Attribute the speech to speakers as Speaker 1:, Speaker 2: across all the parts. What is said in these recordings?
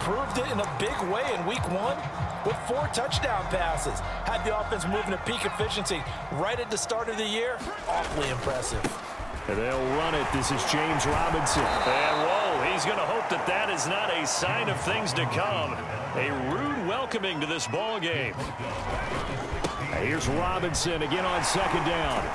Speaker 1: proved it in a big way in week 1 with 4 touchdown passes. Had the offense moving at peak efficiency right at the start of the year. Awfully impressive.
Speaker 2: And they'll run it. This is James Robinson. And whoa, he's going to hope that that is not a sign of things to come. A rude welcoming to this ball game. Here's Robinson again on second down.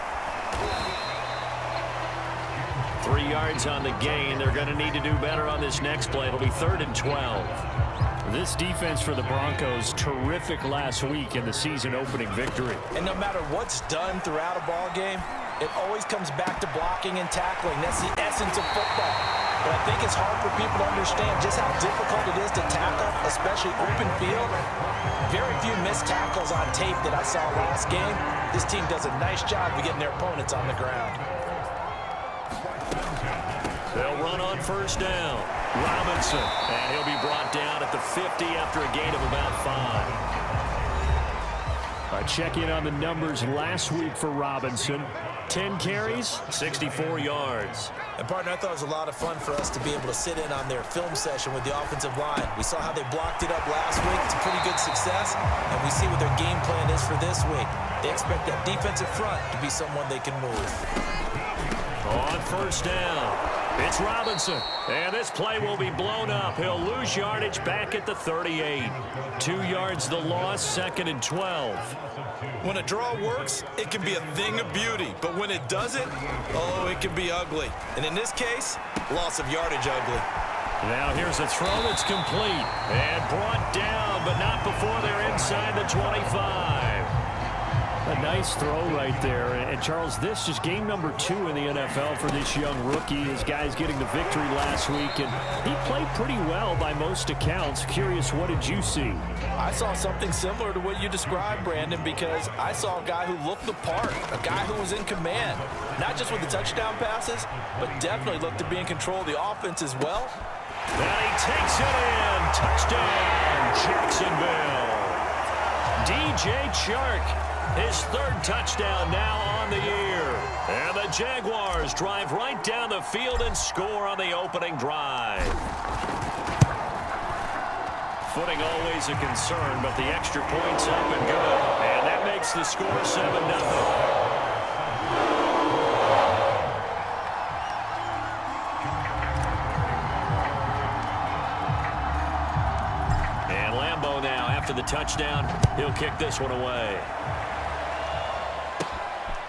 Speaker 2: 3 yards on the gain. They're going to need to do better on this next play. It'll be 3rd and 12. This defense for the Broncos, terrific last week in the season-opening victory.
Speaker 1: And no matter what's done throughout a ball game, it always comes back to blocking and tackling. That's the essence of football. But I think it's hard for people to understand just how difficult it is to tackle, especially open field. Very few missed tackles on tape that I saw last game. This team does a nice job of getting their opponents on the ground.
Speaker 2: They'll run on first down. Robinson, and he'll be brought down at the 50 after a gain of about 5. A check-in on the numbers last week for Robinson. 10 carries, 64 yards.
Speaker 1: And, partner, I thought it was a lot of fun for us to be able to sit in on their film session with the offensive line. We saw how they blocked it up last week. It's a pretty good success, and we see what their game plan is for this week. They expect that defensive front to be someone they can move.
Speaker 2: On first down, it's Robinson, and this play will be blown up. He'll lose yardage back at the 38. 2 yards the loss, 2nd and 12.
Speaker 1: When a draw works, it can be a thing of beauty. But when it doesn't, oh, it can be ugly. And in this case, loss of yardage ugly.
Speaker 2: Now here's a throw that's complete. And brought down, but not before they're inside the 25. A nice throw right there. And, Charles, this is game number 2 in the NFL for this young rookie. His guys getting the victory last week, and he played pretty well by most accounts. Curious, what did you see?
Speaker 1: I saw something similar to what you described, Brandon, because I saw a guy who looked the part, a guy who was in command, not just with the touchdown passes, but definitely looked to be in control of the offense as well.
Speaker 2: And he takes it in. Touchdown, Jacksonville. DJ Chark. His 3rd touchdown now on the year. And the Jaguars drive right down the field and score on the opening drive. Footing always a concern, but the extra point's up and good. And that makes the score 7-0. After the touchdown, he'll kick this one away.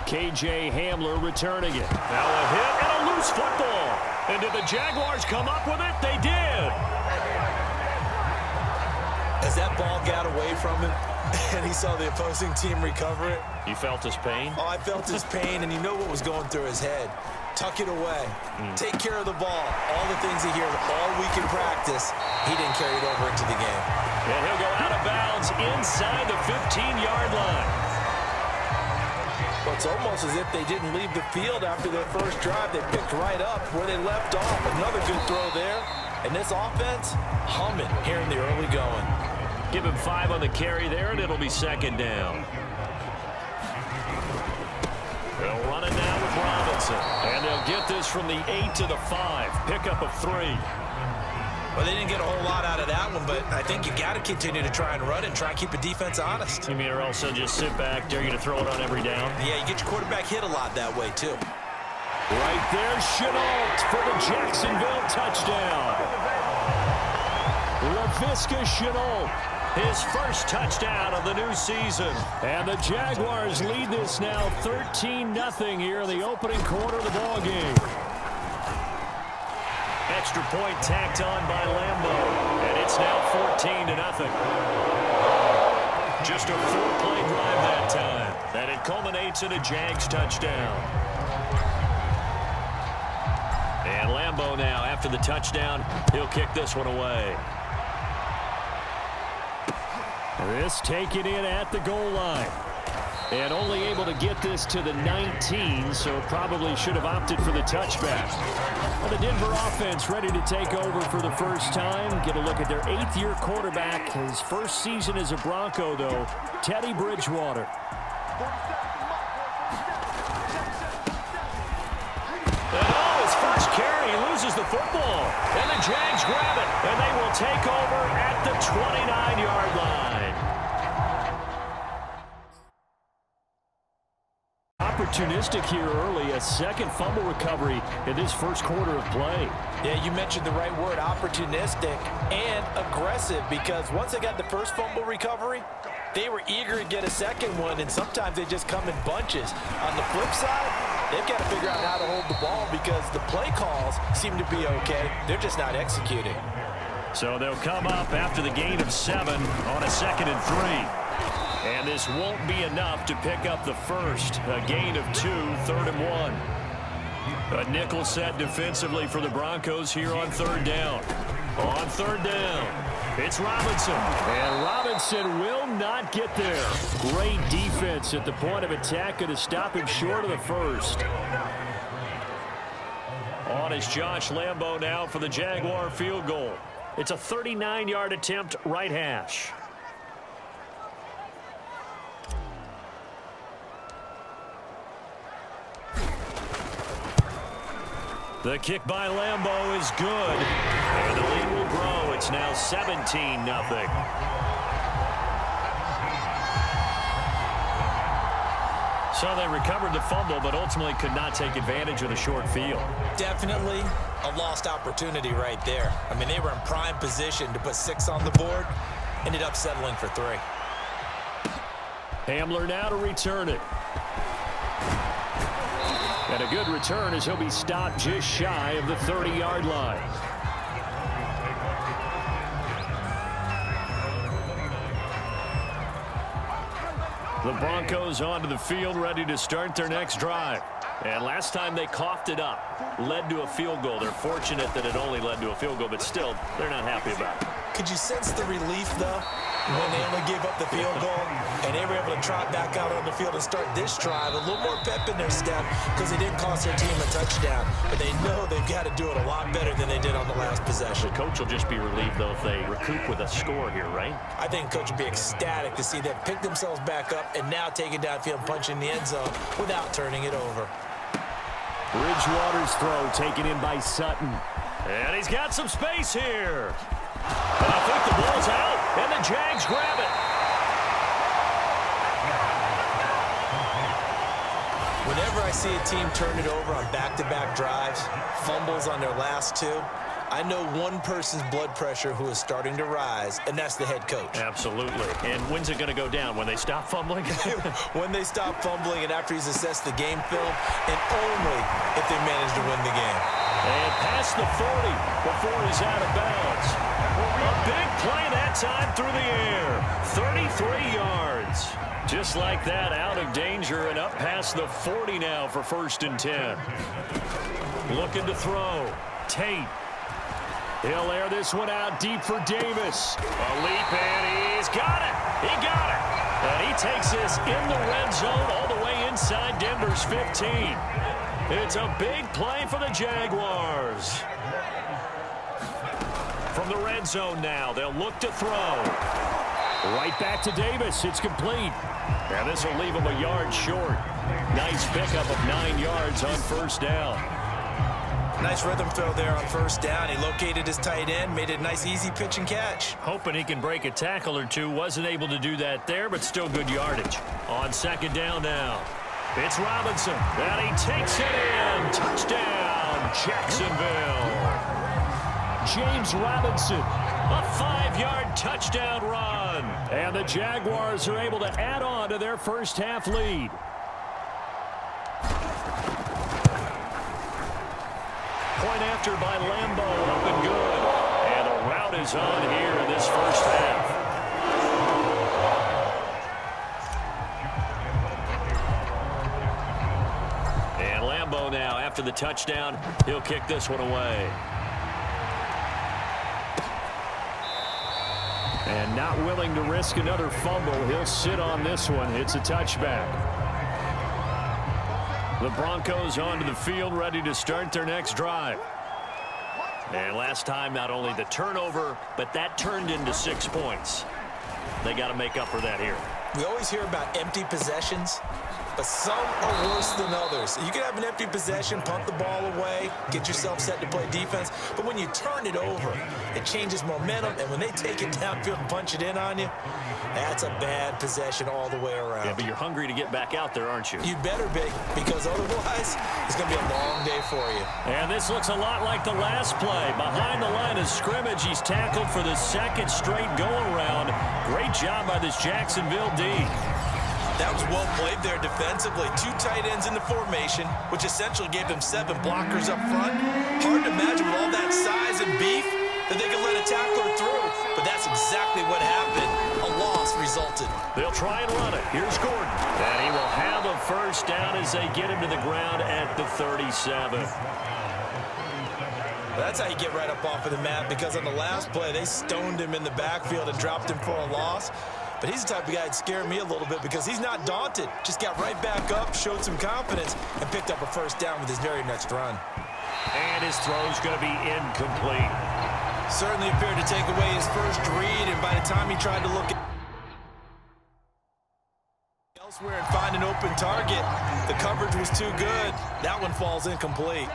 Speaker 2: KJ Hamler returning it. Now a hit and a loose football. And did the Jaguars come up with it? They did.
Speaker 1: As that ball got away from him and he saw the opposing team recover it.
Speaker 2: You felt his pain?
Speaker 1: Oh, I felt his pain, and you know what was going through his head. Tuck it away. Take care of the ball. All the things he hears all week in practice, he didn't carry it over into the game.
Speaker 2: And he'll go out of bounds inside the 15-yard line.
Speaker 1: Well, it's almost as if they didn't leave the field after their first drive. They picked right up where they left off. Another good throw there. And this offense, humming here in the early going.
Speaker 2: Give him 5 on the carry there, and it'll be 2nd down. They'll run it now with Robinson. And they'll get this from the 8 to the 5. Pickup of 3.
Speaker 1: Well, they didn't get a whole lot out of that one, but I think you got to continue to try and run and try and keep the defense honest.
Speaker 2: You mean, or else they'll just sit back, dare you to throw it on every down?
Speaker 1: Yeah, you get your quarterback hit a lot that way, too.
Speaker 2: Right there, Shenault for the Jacksonville touchdown. Laviska Shenault, his first touchdown of the new season. And the Jaguars lead this now 13-0 here in the opening quarter of the ballgame. Extra point tacked on by Lambo, and it's now 14-0. Just a 4-play drive that time, and it culminates in a Jags touchdown. And Lambo now, after the touchdown, he'll kick this one away. This taken in at the goal line. And only able to get this to the 19, so probably should have opted for the touchback. Well, the Denver offense ready to take over for the first time. Get a look at their 8th-year quarterback. His first season as a Bronco, though, Teddy Bridgewater. And his first carry, loses the football. And the Jags grab it, and they will take over at the 29-yard line. Opportunistic here early, a second fumble recovery in this first quarter of play.
Speaker 1: Yeah, you mentioned the right word, opportunistic and aggressive, because once they got the first fumble recovery, they were eager to get a second one, and sometimes they just come in bunches. On the flip side, they've got to figure out how to hold the ball because the play calls seem to be okay. They're just not executing.
Speaker 2: So they'll come up after the gain of 7 on a 2nd and 3. And this won't be enough to pick up the first. A gain of 2, 3rd and 1. A nickel set defensively for the Broncos here on 3rd down. On 3rd down, it's Robinson. And Robinson will not get there. Great defense at the point of attack to stop him short of the first. On is Josh Lambo now for the Jaguar field goal. It's a 39-yard attempt, right hash. The kick by Lambo is good, and the lead will grow. It's now 17-0. So they recovered the fumble, but ultimately could not take advantage of the short field.
Speaker 1: Definitely a lost opportunity right there. I mean, they were in prime position to put 6 on the board, ended up settling for 3.
Speaker 2: Hamler now to return it. And a good return as he'll be stopped just shy of the 30-yard line. The Broncos onto the field, ready to start their next drive. And last time they coughed it up, led to a field goal. They're fortunate that it only led to a field goal, but still, they're not happy about it.
Speaker 1: Could you sense the relief, though, when they only gave up the field goal and they were able to trot back out on the field and start this drive? A little more pep in their step because they didn't cost their team a touchdown, but they know they've got to do it a lot better than they did on the last possession.
Speaker 2: The coach will just be relieved, though, if they recoup with a score here, right?
Speaker 1: I think coach will be ecstatic to see them pick themselves back up and now take it downfield and punch in the end zone without turning it over.
Speaker 2: Bridgewater's throw taken in by Sutton. And he's got some space here. And I think the ball's out, and the Jags grab it.
Speaker 1: Whenever I see a team turn it over on back-to-back drives, fumbles on their last 2, I know one person's blood pressure who is starting to rise, and that's the head coach.
Speaker 2: Absolutely. And when's it going to go down? When they stop fumbling?
Speaker 1: When they stop fumbling and after he's assessed the game film, and only if they manage to win the game.
Speaker 2: And past the 40 before he's out of bounds. A big play that time through the air. 33 yards. Just like that, out of danger and up past the 40 now for 1st and 10. Looking to throw. Tate. He'll air this one out deep for Davis. A leap, and he's got it. He got it. And he takes this in the red zone all the way inside Denver's 15. It's a big play for the Jaguars. From the red zone now, they'll look to throw. Right back to Davis. It's complete. And this will leave him a yard short. Nice pickup of 9 yards on 1st down.
Speaker 1: Nice rhythm throw there on 1st down. He located his tight end, made it a nice, easy pitch and catch.
Speaker 2: Hoping he can break a tackle or two. Wasn't able to do that there, but still good yardage. On 2nd down now, it's Robinson. And he takes it in. Touchdown, Jacksonville. James Robinson, a 5-yard touchdown run. And the Jaguars are able to add on to their first half lead. Point after by Lambo, up and good. And the route is on here in this first half. And Lambo now, after the touchdown, he'll kick this one away. And not willing to risk another fumble, he'll sit on this one. It's a touchback. The Broncos onto the field, ready to start their next drive. And last time, not only the turnover, but that turned into 6 points. They got to make up for that here.
Speaker 1: We always hear about empty possessions. but some are worse than others. You can have an empty possession, punt the ball away, get yourself set to play defense, but when you turn it over, it changes momentum, and when they take it downfield and punch it in on you, that's a bad possession all the way around.
Speaker 2: Yeah, but you're hungry to get back out there, aren't you?
Speaker 1: You better be, because otherwise, it's going to be a long day for you.
Speaker 2: And this looks a lot like the last play. Behind the line of scrimmage, he's tackled for the second straight go-around. Great job by this Jacksonville D.
Speaker 1: That was well played there defensively. 2 tight ends in the formation, which essentially gave them 7 blockers up front. Hard to imagine with all that size and beef that they could let a tackler through. But that's exactly what happened. A loss resulted.
Speaker 2: They'll try and run it. Here's Gordon. And he will have a first down as they get him to the ground at the 37.
Speaker 1: That's how you get right up off of the mat, because on the last play, they stoned him in the backfield and dropped him for a loss. But he's the type of guy that scared me a little bit because he's not daunted. Just got right back up, showed some confidence, and picked up a first down with his very next run.
Speaker 2: And his throw's going to be incomplete.
Speaker 1: Certainly appeared to take away his first read, and by the time he tried to look elsewhere and find an open target, the coverage was too good. That one falls incomplete.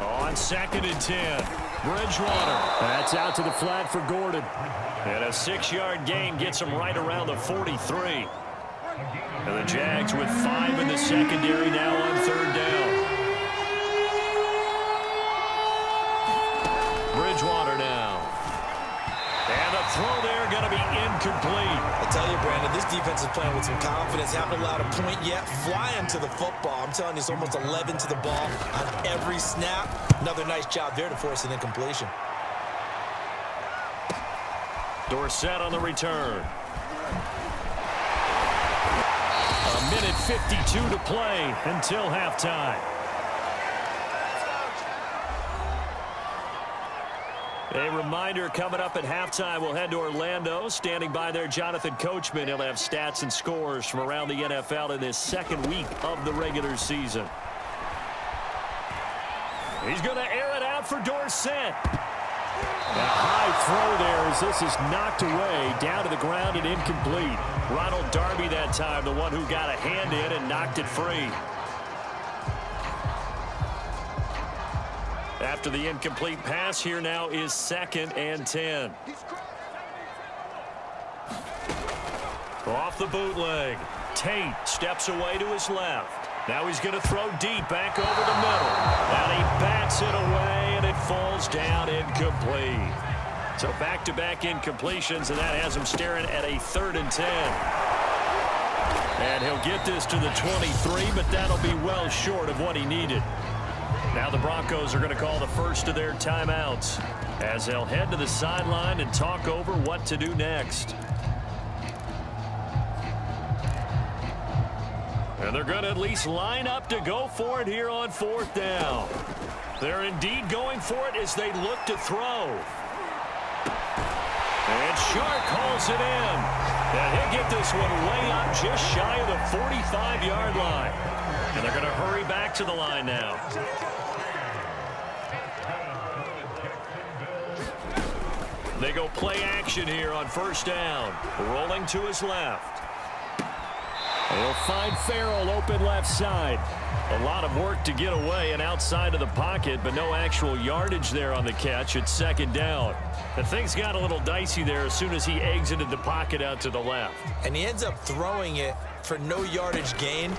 Speaker 2: On 2nd and 10, Bridgewater. That's out to the flat for Gordon. And a 6-yard gain gets him right around the 43. And the Jags with 5 in the secondary now on 3rd down. Bridgewater now. And the throw there going to be incomplete.
Speaker 1: I tell you, Brandon, this defense is playing with some confidence. Haven't allowed a point yet. Flying to the football. I'm telling you, it's almost 11 to the ball on every snap. Another nice job there to force an incompletion.
Speaker 2: Dorsett on the return. A minute 52 to play until halftime. A reminder, coming up at halftime, we'll head to Orlando. Standing by there, Jonathan Coachman. He'll have stats and scores from around the NFL in this second week of the regular season. He's going to air it out for Dorsett. A high throw there as this is knocked away, down to the ground and incomplete. Ronald Darby that time, the one who got a hand in and knocked it free. After the incomplete pass, here now is 2nd and 10. Off the bootleg. Tate steps away to his left. Now he's going to throw deep back over the middle. And he bats it away, and it falls down incomplete. So back-to-back incompletions, and that has him staring at a 3rd and 10. And he'll get this to the 23, but that'll be well short of what he needed. Now the Broncos are going to call the first of their timeouts as they'll head to the sideline and talk over what to do next. And they're going to at least line up to go for it here on 4th down. They're indeed going for it as they look to throw. And Shark calls it in. And he'll get this one way up just shy of the 45-yard line. And they're going to hurry back to the line now. They go play action here on 1st down. Rolling to his left. They'll find Farrell open left side. A lot of work to get away and outside of the pocket, but no actual yardage there on the catch. It's 2nd down. And things got a little dicey there as soon as he exited the pocket out to the left.
Speaker 1: And he ends up throwing it for no yardage gain.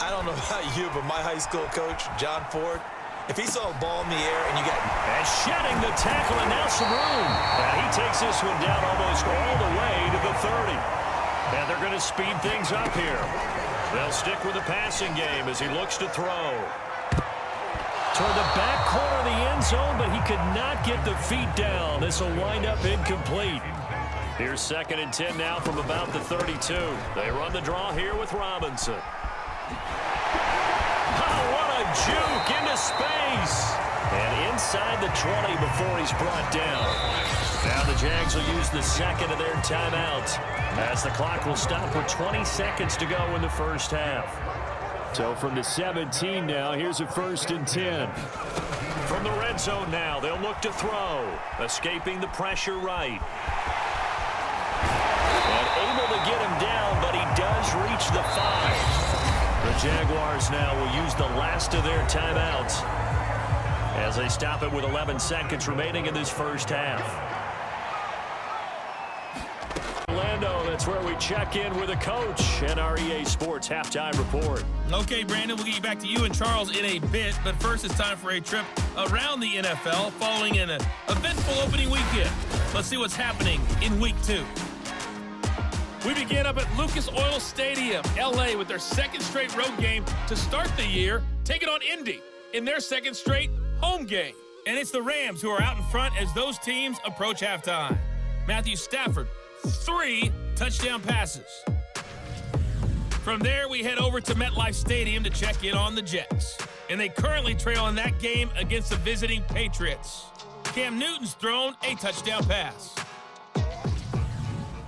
Speaker 1: I don't know about you, but my high school coach, John Ford, if he saw a ball in the air and you got...
Speaker 2: And shedding the tackle, and now some room. And he takes this one down almost all the way to the 30. And they're going to speed things up here. They'll stick with the passing game as he looks to throw. Toward the back corner of the end zone, but he could not get the feet down. This will wind up incomplete. Here's 2nd and 10 now from about the 32. They run the draw here with Robinson. Oh, what a juke into space. And inside the 20 before he's brought down. Now the Jags will use the 2nd of their timeouts as the clock will stop with 20 seconds to go in the first half. So from the 17 now, here's a 1st and 10. From the red zone now, they'll look to throw. Escaping the pressure right. able to get him down, but he does reach the 5. The Jaguars now will use the last of their timeouts as they stop it with 11 seconds remaining in this first half. Orlando, that's where we check in with the coach and our EA Sports halftime report.
Speaker 3: Okay, Brandon, we'll get back to you and Charles in a bit, but first it's time for a trip around the NFL following an eventful opening weekend. Let's see what's happening in Week 2. We begin up at Lucas Oil Stadium, L.A., with their second straight road game to start the year, taking on Indy in their second straight home game. And it's the Rams who are out in front as those teams approach halftime. Matthew Stafford, 3 touchdown passes. From there, we head over to MetLife Stadium to check in on the Jets. And they currently trail in that game against the visiting Patriots. Cam Newton's thrown a touchdown pass.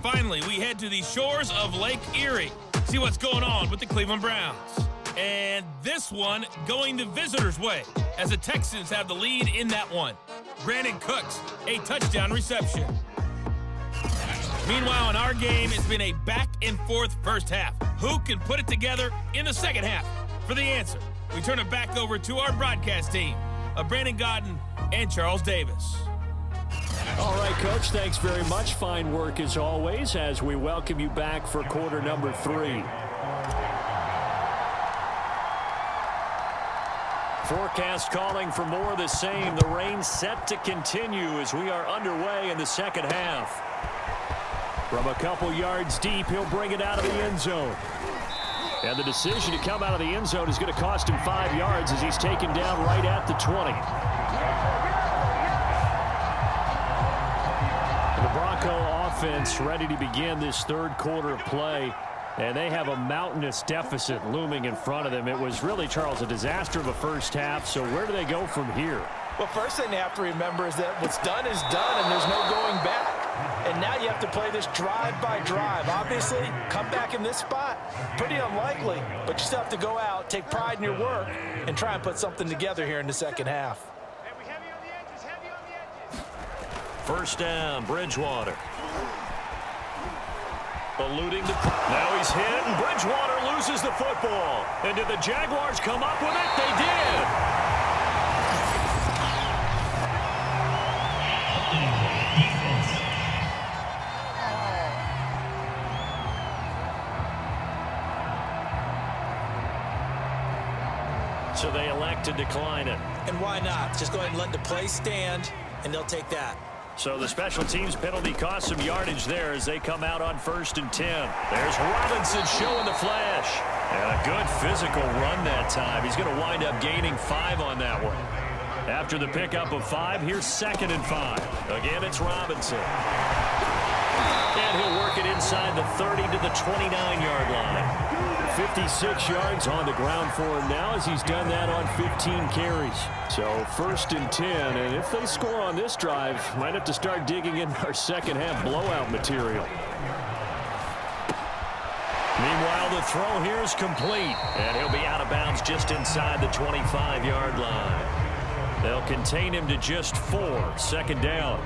Speaker 3: Finally, we head to the shores of Lake Erie, see what's going on with the Cleveland Browns. And this one going the visitors' way, as the Texans have the lead in that one. Brandon Cooks, a touchdown reception. Meanwhile, in our game, it's been a back-and-forth first half. Who can put it together in the second half? For the answer, we turn it back over to our broadcast team of Brandon Gaudin and Charles Davis.
Speaker 2: All right, Coach, thanks very much. Fine work as always as we welcome you back for quarter number 3. Forecast calling for more of the same. The rain set to continue as we are underway in the second half. From a couple yards deep, he'll bring it out of the end zone. And the decision to come out of the end zone is going to cost him 5 yards as he's taken down right at the 20. The Bronco offense ready to begin this third quarter of play. And they have a mountainous deficit looming in front of them. It was really, Charles, a disaster of a first half. So where do they go from here?
Speaker 1: Well, first thing they have to remember is that what's done is done, and there's no going back. And now you have to play this drive by drive. Obviously, come back in this spot, pretty unlikely, but you still have to go out, take pride in your work, and try and put something together here in the second half.
Speaker 2: First down, Bridgewater. Eluding the... Now he's hit, and Bridgewater loses the football. And did the Jaguars come up with it? They did. So they elect to decline it.
Speaker 1: And why not? Just go ahead and let the play stand, and they'll take that.
Speaker 2: So the special teams penalty cost some yardage there as they come out on 1st and 10. There's Robinson showing the flash. And a good physical run that time. He's going to wind up gaining 5 on that one. After the pickup of 5, here's 2nd and 5. Again, it's Robinson. And he'll work it inside the 30 to the 29-yard line. 56 yards on the ground for him now as he's done that on 15 carries. So 1st and 10, and if they score on this drive, might have to start digging in our second half blowout material. Meanwhile, the throw here is complete, and he'll be out of bounds just inside the 25-yard line. They'll contain him to just 4, 2nd down.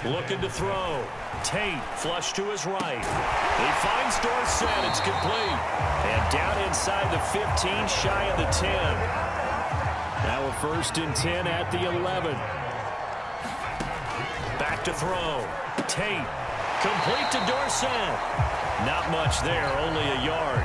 Speaker 2: Looking to throw. Tate flush to his right. He finds Dorsett. It's complete. And down inside the 15, shy of the 10. Now a 1st and 10 at the 11. Back to throw. Tate. Complete to Dorsett. Not much there, only a yard.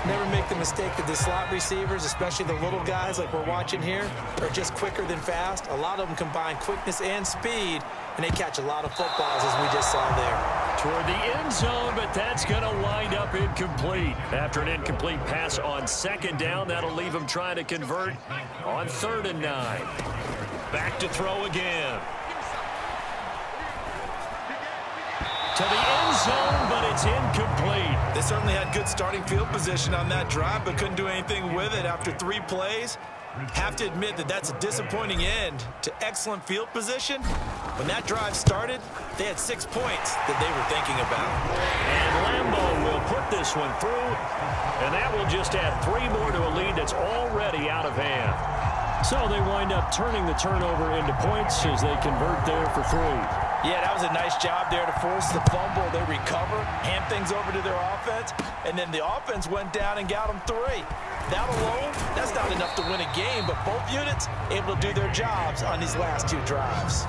Speaker 1: Never make the mistake that the slot receivers, especially the little guys like we're watching here, are just quicker than fast. A lot of them combine quickness and speed, and they catch a lot of footballs, as we just saw there.
Speaker 2: Toward the end zone, but that's going to wind up incomplete. After an incomplete pass on 2nd down, that'll leave him trying to convert on 3rd and 9. Back to throw again. To the end zone, but it's incomplete.
Speaker 1: They certainly had good starting field position on that drive, but couldn't do anything with it after 3 plays. Have to admit that that's a disappointing end to excellent field position. When that drive started, they had 6 points that they were thinking about.
Speaker 2: And Lambeau will put this one through, and that will just add 3 more to a lead that's already out of hand. So they wind up turning the turnover into points as they convert there for 3.
Speaker 1: Yeah, that was a nice job there to force the fumble. They recover, hand things over to their offense, and then the offense went down and got them 3. That alone, that's not enough to win a game, but both units able to do their jobs on these last 2 drives.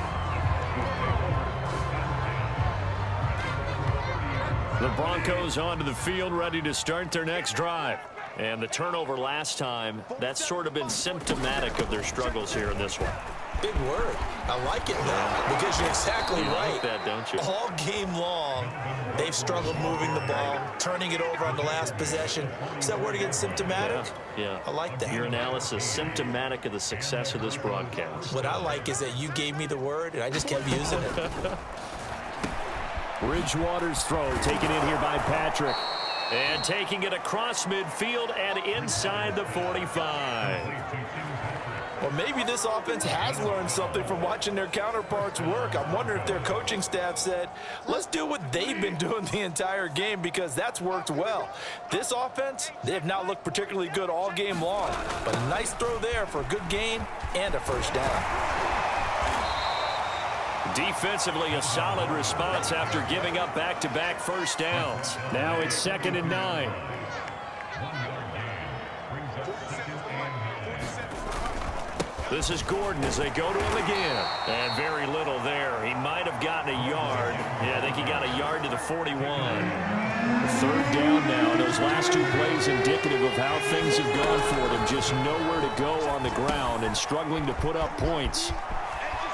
Speaker 2: The Broncos onto the field, ready to start their next drive. And the turnover last time, that's sort of been symptomatic of their struggles here in this one.
Speaker 1: Big word. I like it, though, because you're exactly right.
Speaker 2: Like that, don't you?
Speaker 1: All game long, they've struggled moving the ball, turning it over on the last possession. Is that word again, symptomatic?
Speaker 2: Yeah.
Speaker 1: I like that.
Speaker 2: Your analysis, symptomatic of the success of this broadcast.
Speaker 1: What I like is that you gave me the word, and I just kept using it.
Speaker 2: Bridgewater's throw taken in here by Patrick. And taking it across midfield and inside the 45.
Speaker 1: Well, maybe this offense has learned something from watching their counterparts work. I'm wondering if their coaching staff said, let's do what they've been doing the entire game, because that's worked well. This offense, they have not looked particularly good all game long, but a nice throw there for a good gain and a first down.
Speaker 2: Defensively, a solid response after giving up back-to-back first downs. Now it's 2nd and 9. This is Gordon as they go to him again. And very little there. He might have gotten a yard. Yeah, I think he got a yard to the 41. 3rd down now. Those last 2 plays indicative of how things have gone for them. Just nowhere to go on the ground and struggling to put up points.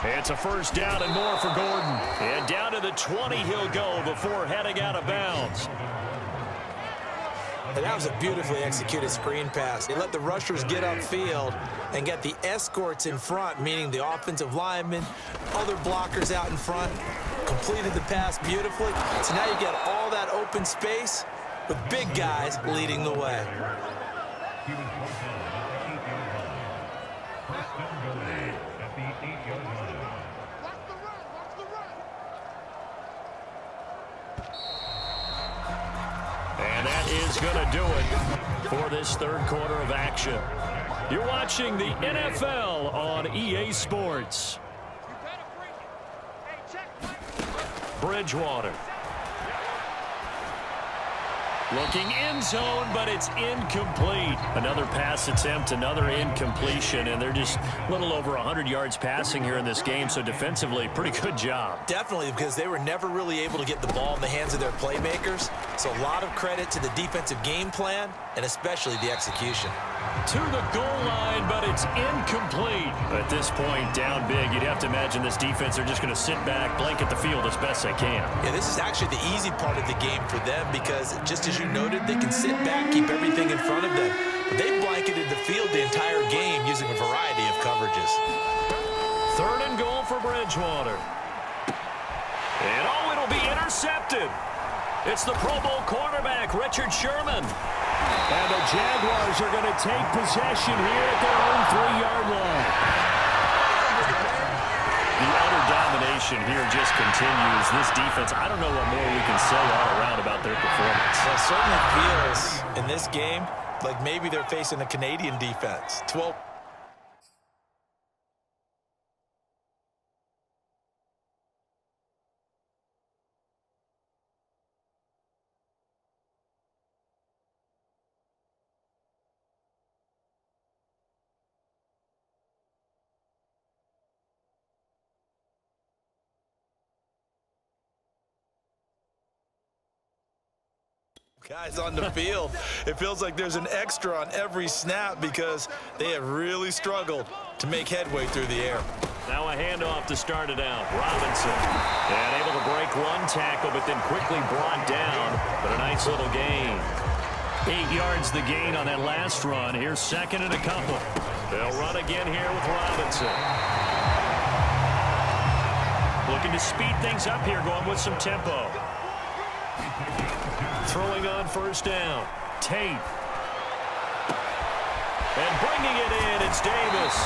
Speaker 2: It's a first down and more for Gordon. And down to the 20 he'll go before heading out of bounds.
Speaker 1: And that was a beautifully executed screen pass. They let the rushers get upfield and get the escorts in front, meaning the offensive linemen, other blockers out in front, completed the pass beautifully. So now you get all that open space with big guys leading the way.
Speaker 2: And that is going to do it for this 3rd quarter of action. You're watching the NFL on EA Sports. Bridgewater. Looking end zone, but it's incomplete. Another pass attempt, another incompletion, and they're just a little over 100 yards passing here in this game, so defensively, pretty good job.
Speaker 1: Definitely, because they were never really able to get the ball in the hands of their playmakers, so a lot of credit to the defensive game plan, and especially the execution.
Speaker 2: To the goal line, but it's incomplete. At this point, down big, you'd have to imagine this defense are just going to sit back, blanket the field as best they can.
Speaker 1: Yeah, this is actually the easy part of the game for them, because just as you noted, they can sit back, keep everything in front of them. But they blanketed the field the entire game using a variety of coverages.
Speaker 2: 3rd and goal for Bridgewater. And it'll be intercepted. It's the Pro Bowl cornerback, Richard Sherman. And the Jaguars are going to take possession here at their own 3-yard line. The utter domination here just continues. This defense, I don't know what more we can say all around about their performance.
Speaker 1: Well, it certainly feels in this game like maybe they're facing a Canadian defense. 12. Guys on the field, it feels like there's an extra on every snap because they have really struggled to make headway through the air.
Speaker 2: Now a handoff to start it out. Robinson, and able to break one tackle, but then quickly brought down. But a nice little gain. 8 yards the gain on that last run. Here's 2nd and a couple. They'll run again here with Robinson. Looking to speed things up here, going with some tempo. Throwing on first down. Tate. And bringing it in, it's Davis.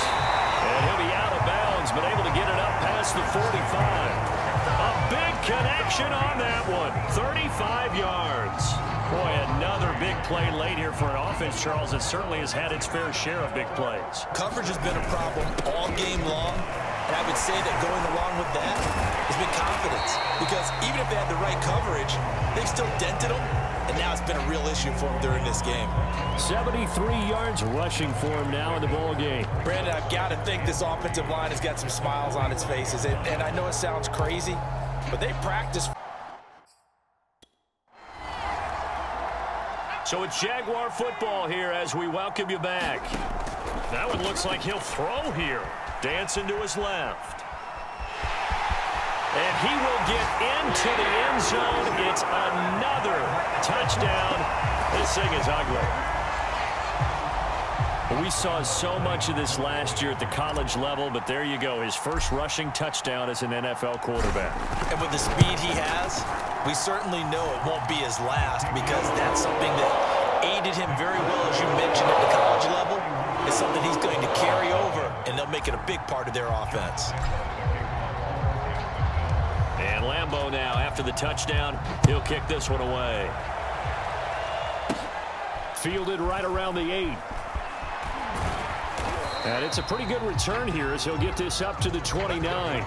Speaker 2: And he'll be out of bounds, but able to get it up past the 45. A big connection on that one. 35 yards. Boy, another big play late here for an offense, Charles, that certainly has had its fair share of big plays.
Speaker 1: Coverage has been a problem all game long. And I would say that going along with that has been confidence. Because even if they had the right coverage, they've still dented them. And now it's been a real issue for him during this game.
Speaker 2: 73 yards rushing for him now in the ball game.
Speaker 1: Brandon, I've got to think this offensive line has got some smiles on its faces. And I know it sounds crazy, but they practice.
Speaker 2: So it's Jaguar football here as we welcome you back. That one looks like he'll throw here. Dancing to his left. And he will get into the end zone. It's another touchdown. This thing is ugly. We saw so much of this last year at the college level, but there you go. His first rushing touchdown as an NFL quarterback.
Speaker 1: And with the speed he has, we certainly know it won't be his last, because that's something that aided him very well, as you mentioned, at the college level. It's something he's going to carry over, and they'll make it a big part of their offense.
Speaker 2: And Lambeau now, after the touchdown, he'll kick this one away. Fielded right around the 8. And it's a pretty good return here as he'll get this up to the 29.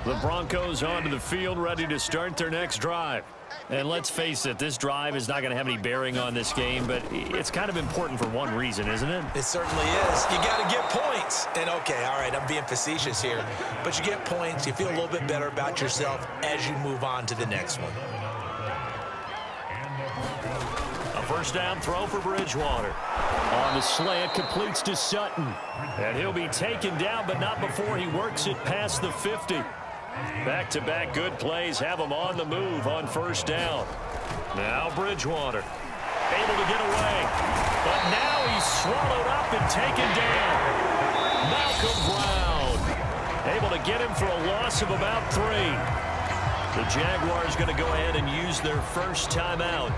Speaker 2: The Broncos onto the field, ready to start their next drive. And let's face it, this drive is not going to have any bearing on this game, but it's kind of important for one reason, isn't it?
Speaker 1: It certainly is. You got to get points. And, okay, all right, I'm being facetious here. But you get points, you feel a little bit better about yourself as you move on to the next one.
Speaker 2: A first down throw for Bridgewater. On the slant, completes to Sutton. And he'll be taken down, but not before he works it past the 50. Back-to-back good plays have him on the move on first down. Now Bridgewater able to get away. But now he's swallowed up and taken down. Malcolm Brown able to get him for a loss of about 3. The Jaguars going to go ahead and use their first timeout.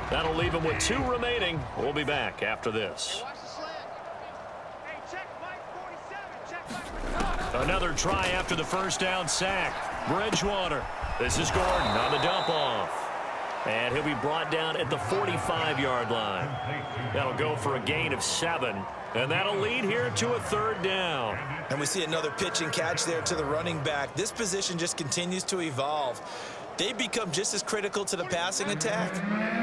Speaker 2: That'll leave him with 2 remaining. We'll be back after this. Another try after the first down sack. Bridgewater. This is Gordon on the dump off. And he'll be brought down at the 45-yard line. That'll go for a gain of 7. And that'll lead here to a third down.
Speaker 1: And we see another pitch and catch there to the running back. This position just continues to evolve. They become just as critical to the passing attack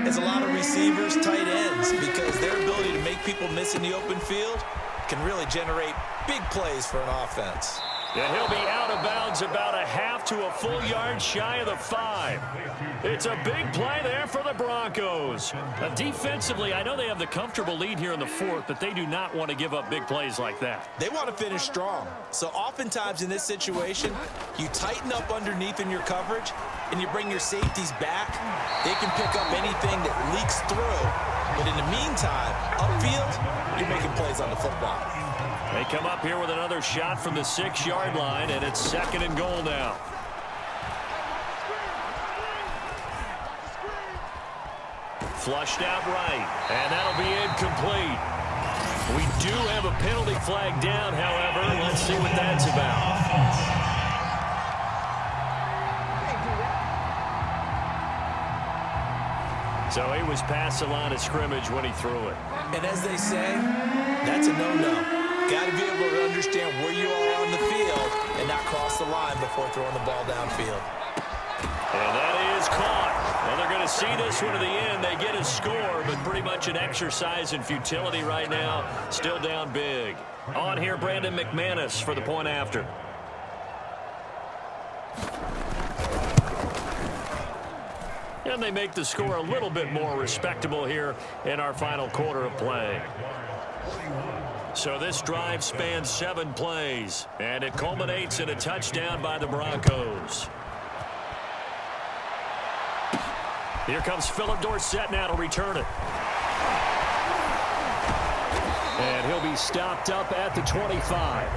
Speaker 1: as a lot of receivers, tight ends, because their ability to make people miss in the open field can really generate big plays for an offense.
Speaker 2: And he'll be out of bounds about a half to a full yard shy of the 5. It's a big play there for the Broncos. Defensively, I know they have the comfortable lead here in the 4th, but they do not want to give up big plays like that.
Speaker 1: They want to finish strong. So oftentimes in this situation, you tighten up underneath in your coverage, and you bring your safeties back. They can pick up anything that leaks through. But in the meantime, upfield, you're making plays on the football.
Speaker 2: They come up here with another shot from the 6-yard line, and it's 2nd and goal now. Flushed out right, and that'll be incomplete. We do have a penalty flag down, however. Let's see what that's about. So he was past the line of scrimmage when he threw it.
Speaker 1: And as they say, that's a no-no. Got to be able to understand where you are on the field and not cross the line before throwing the ball downfield.
Speaker 2: And that is caught. Well, they're going to see this one to the end. They get a score, but pretty much an exercise in futility right now. Still down big. On here, Brandon McManus for the point after. And they make the score a little bit more respectable here in our final quarter of play. So this drive spans 7 plays, and it culminates in a touchdown by the Broncos. Here comes Philip Dorsett now to return it. And he'll be stopped up at the 25.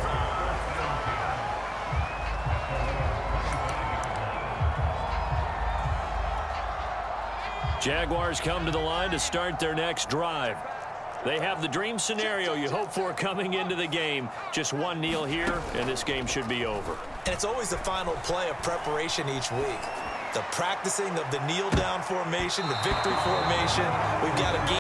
Speaker 2: Jaguars come to the line to start their next drive. They have the dream scenario you hope for coming into the game. Just one kneel here, and this game should be over.
Speaker 1: And it's always the final play of preparation each week. The practicing of the kneel-down formation, the victory formation. We've got a game.